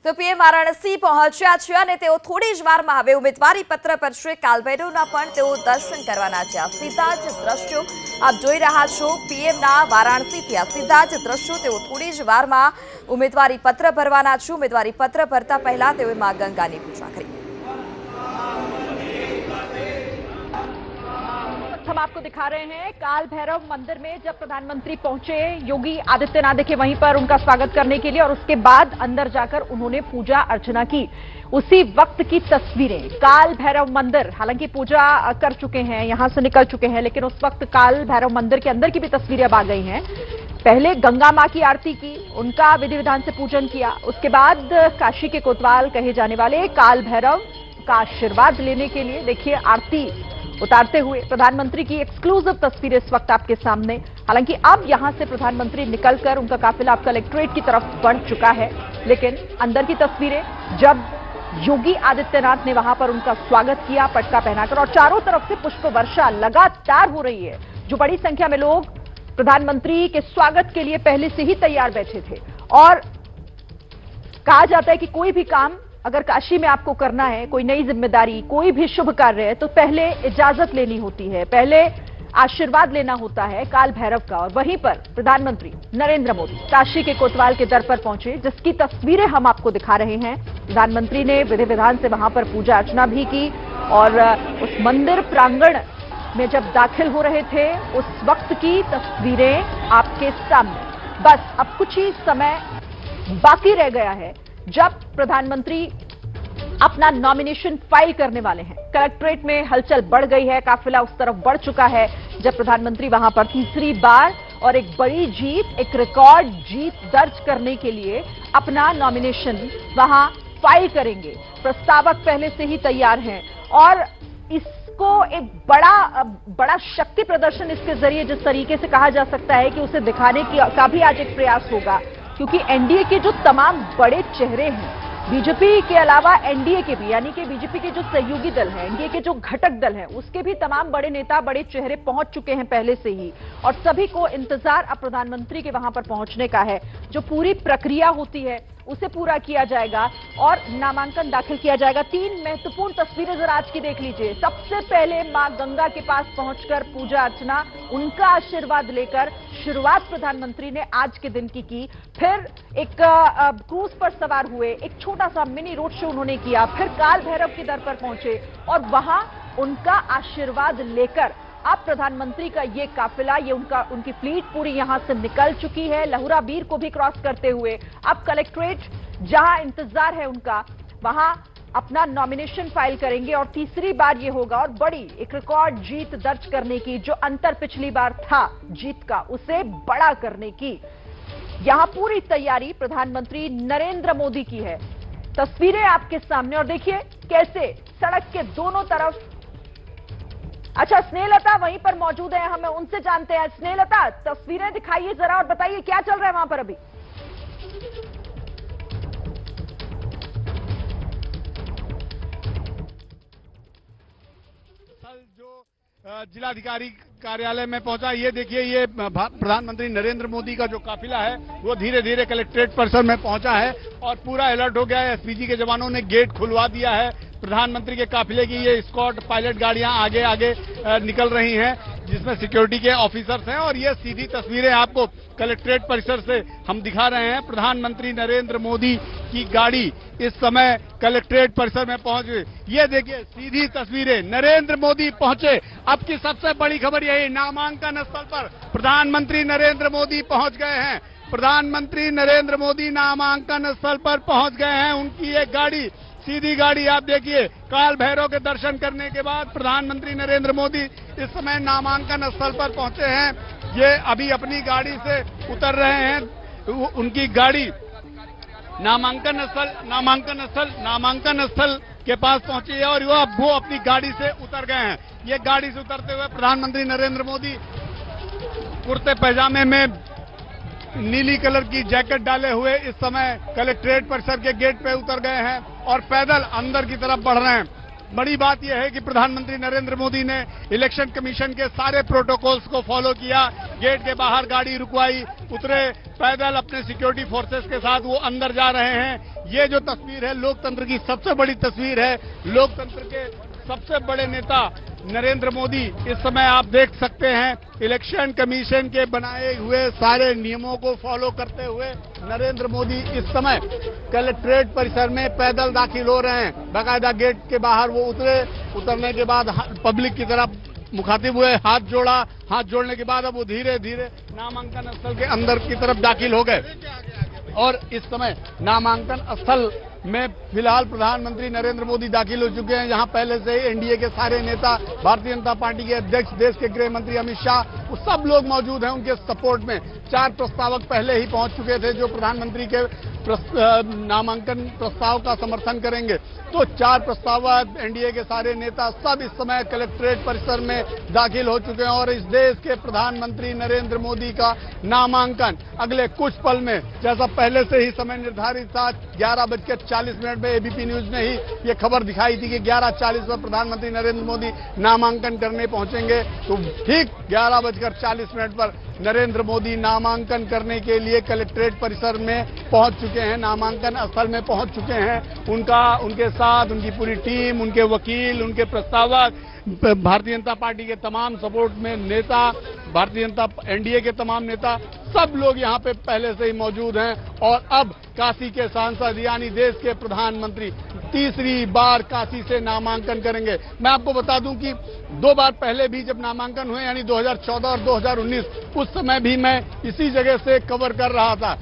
તો પીએમ વારાણસી પહોંચ્યા છે અને તેઓ થોડી જ વારમાં હવે ઉમેદવારી પત્ર ભરશે। કાલભૈરવના પણ તેઓ દર્શન કરવાના છે। આ સીધા જ દ્રશ્યો આપ જોઈ રહ્યા છો। પીએમના વારાણસીથી આ સીધા જ દ્રશ્યો। તેઓ થોડી જ વારમાં ઉમેદવારી પત્ર ભરવાના છે। ઉમેદવારી પત્ર ભરતા પહેલા તેઓએ મા ગંગાની પૂજા કરી। हम आपको दिखा रहे हैं काल भैरव मंदिर में जब प्रधानमंत्री पहुंचे योगी आदित्यनाथ देखिए वहीं पर उनका स्वागत करने के लिए और उसके बाद अंदर जाकर उन्होंने पूजा अर्चना की। उसी वक्त की तस्वीरें काल भैरव मंदिर, हालांकि पूजा कर चुके हैं, यहां से निकल चुके हैं, लेकिन उस वक्त काल भैरव मंदिर के अंदर की भी तस्वीरें अब आ गई हैं। पहले गंगा मां की आरती की, उनका विधि विधान से पूजन किया, उसके बाद काशी के कोतवाल कहे जाने वाले काल भैरव का आशीर्वाद लेने के लिए देखिए आरती उतारते हुए प्रधानमंत्री की एक्सक्लूसिव तस्वीर इस वक्त आपके सामने। हालांकि अब यहां से प्रधानमंत्री निकलकर उनका काफिला अब कलेक्ट्रेट की तरफ बढ़ चुका है, लेकिन अंदर की तस्वीरें जब योगी आदित्यनाथ ने वहां पर उनका स्वागत किया पटका पहनाकर और चारों तरफ से पुष्प वर्षा लगातार हो रही है। जो बड़ी संख्या में लोग प्रधानमंत्री के स्वागत के लिए पहले से ही तैयार बैठे थे। और कहा जाता है कि कोई भी काम अगर काशी में आपको करना है, कोई नई जिम्मेदारी, कोई भी शुभ कार्य है, तो पहले इजाजत लेनी होती है, पहले आशीर्वाद लेना होता है काल भैरव का। और वहीं पर प्रधानमंत्री नरेंद्र मोदी काशी के कोतवाल के दर पर पहुंचे, जिसकी तस्वीरें हम आपको दिखा रहे हैं। प्रधानमंत्री ने विधि विधान से वहां पर पूजा अर्चना भी की और उस मंदिर प्रांगण में जब दाखिल हो रहे थे उस वक्त की तस्वीरें आपके सामने। बस अब कुछ ही समय बाकी रह गया है जब प्रधानमंत्री अपना नॉमिनेशन फाइल करने वाले हैं। कलेक्ट्रेट में हलचल बढ़ गई है, काफिला उस तरफ बढ़ चुका है जब प्रधानमंत्री वहां पर तीसरी बार और एक बड़ी जीत, एक रिकॉर्ड जीत दर्ज करने के लिए अपना नॉमिनेशन वहां फाइल करेंगे। प्रस्तावक पहले से ही तैयार हैं और इसको एक बड़ा शक्ति प्रदर्शन इसके जरिए जिस तरीके से कहा जा सकता है कि उसे दिखाने का भी आज एक प्रयास होगा, क्योंकि एनडीए के जो तमाम बड़े चेहरे हैं, बीजेपी के अलावा एनडीए के भी, यानी कि बीजेपी के जो सहयोगी दल हैं, एनडीए के जो घटक दल हैं, उसके भी तमाम बड़े नेता, बड़े चेहरे पहुंच चुके हैं पहले से ही। और सभी को इंतजार अब प्रधानमंत्री के वहां पर पहुंचने का है। जो पूरी प्रक्रिया होती है उसे पूरा किया जाएगा और नामांकन दाखिल किया जाएगा। 3 महत्वपूर्ण तस्वीरें जरा आज की देख लीजिए। सबसे पहले मां गंगा के पास पहुंचकर पूजा अर्चना, उनका आशीर्वाद लेकर शुरुआत प्रधानमंत्री ने आज के दिन की। फिर एक क्रूज पर सवार हुए, एक छोटा सा मिनी रोड शो उन्होंने किया, फिर काल भैरव के दर पर पहुंचे और वहां उनका आशीर्वाद लेकर अब प्रधानमंत्री का ये काफिला, ये उनकी फ्लीट पूरी यहां से निकल चुकी है, लहुरा बीर को भी क्रॉस करते हुए अब कलेक्ट्रेट जहां इंतजार है उनका, वहां अपना नॉमिनेशन फाइल करेंगे और तीसरी बार ये होगा और बड़ी एक रिकॉर्ड जीत दर्ज करने की। जो अंतर पिछली बार था जीत का, उसे बड़ा करने की यहां पूरी तैयारी प्रधानमंत्री नरेंद्र मोदी की है। तस्वीरें आपके सामने और देखिए कैसे सड़क के दोनों तरफ। अच्छा, स्नेहलता वहीं पर मौजूद है, हमें उनसे जानते हैं। स्नेहलता, तस्वीरें दिखाइए जरा और बताइए क्या चल रहा है वहां पर अभी। जो जिलाधिकारी कार्यालय में पहुंचा, ये देखिए, ये प्रधानमंत्री नरेंद्र मोदी का जो काफिला है वो धीरे धीरे कलेक्ट्रेट परिसर में पहुंचा है और पूरा अलर्ट हो गया है। एसपीजी के जवानों ने गेट खुलवा दिया है। प्रधानमंत्री के काफिले की ये स्कॉट पायलट गाड़ियां आगे आगे निकल रही हैं, जिसमें सिक्योरिटी के ऑफिसर्स हैं। और ये सीधी तस्वीरें आपको कलेक्ट्रेट परिसर से हम दिखा रहे हैं। प्रधानमंत्री नरेंद्र मोदी की गाड़ी इस समय कलेक्ट्रेट परिसर में पहुंच गई। ये देखिए सीधी तस्वीरें, नरेंद्र मोदी पहुंचे। अब की सबसे बड़ी खबर यही, नामांकन स्थल पर प्रधानमंत्री नरेंद्र मोदी पहुंच गए हैं। प्रधानमंत्री नरेंद्र मोदी नामांकन स्थल पर पहुंच गए हैं। उनकी एक गाड़ी, सीधी गाड़ी, आप देखिए, काल भैरव के दर्शन करने के बाद प्रधानमंत्री नरेंद्र मोदी इस समय नामांकन स्थल पर पहुंचे हैं। ये अभी अपनी गाड़ी से उतर रहे हैं। उनकी गाड़ी नामांकन स्थल के पास पहुंची है और वो अपनी गाड़ी से उतर गए हैं। ये गाड़ी से उतरते हुए प्रधानमंत्री नरेंद्र मोदी कुर्ते पैजामे में नीली कलर की जैकेट डाले हुए इस समय कलेक्ट्रेट परिसर के गेट पे उतर गए हैं और पैदल अंदर की तरफ बढ़ रहे हैं। बड़ी बात यह है कि प्रधानमंत्री नरेंद्र मोदी ने इलेक्शन कमीशन के सारे प्रोटोकॉल्स को फॉलो किया। गेट के बाहर गाड़ी रुकवाई, उतरे पैदल अपने सिक्योरिटी फोर्सेस के साथ वो अंदर जा रहे हैं। ये जो तस्वीर है लोकतंत्र की सबसे बड़ी तस्वीर है। लोकतंत्र के सबसे बड़े नेता नरेंद्र मोदी इस समय आप देख सकते हैं इलेक्शन कमीशन के बनाए हुए सारे नियमों को फॉलो करते हुए नरेंद्र मोदी इस समय कलेक्ट्रेट परिसर में पैदल दाखिल हो रहे हैं। बाकायदा गेट के बाहर वो उतरने के बाद पब्लिक की तरफ मुखातिब हुए, हाथ जोड़ा, हाथ जोड़ने के बाद अब वो धीरे धीरे नामांकन स्थल के अंदर की तरफ दाखिल हो गए। और इस समय नामांकन स्थल में फिलहाल प्रधानमंत्री नरेंद्र मोदी दाखिल हो चुके हैं। यहाँ पहले से ही एनडीए के सारे नेता, भारतीय जनता पार्टी के अध्यक्ष, देश के गृह मंत्री अमित शाह, वो सब लोग मौजूद हैं उनके सपोर्ट में। 4 प्रस्तावक पहले ही पहुंच चुके थे जो प्रधानमंत्री के नामांकन प्रस्ताव का समर्थन करेंगे। तो 4 प्रस्तावक, एनडीए के सारे नेता सब इस समय कलेक्ट्रेट परिसर में दाखिल हो चुके हैं और इस देश के प्रधानमंत्री नरेंद्र मोदी का नामांकन अगले कुछ पल में, जैसा पहले से ही समय निर्धारित था 11:40 में एबीपी न्यूज ने ही ये खबर दिखाई थी कि 11:40 पर प्रधानमंत्री नरेंद्र मोदी नामांकन करने पहुंचेंगे। तो ठीक 11:40 पर नरेंद्र मोदी नामांकन करने के लिए कलेक्ट्रेट परिसर में पहुंच चुके हैं, नामांकन स्थल में पहुंच चुके हैं। उनके साथ उनकी पूरी टीम, उनके वकील, उनके प्रस्तावक, भारतीय जनता पार्टी के तमाम सपोर्ट में नेता, भारतीय जनता एनडीए के तमाम नेता, सब लोग यहाँ पे पहले से ही मौजूद हैं। और अब काशी के सांसद यानी देश के प्रधानमंत्री तीसरी बार काशी से नामांकन करेंगे। मैं आपको बता दूं कि 2 बार पहले भी जब नामांकन हुए यानी 2014 और 2019, उस समय भी मैं इसी जगह से कवर कर रहा था।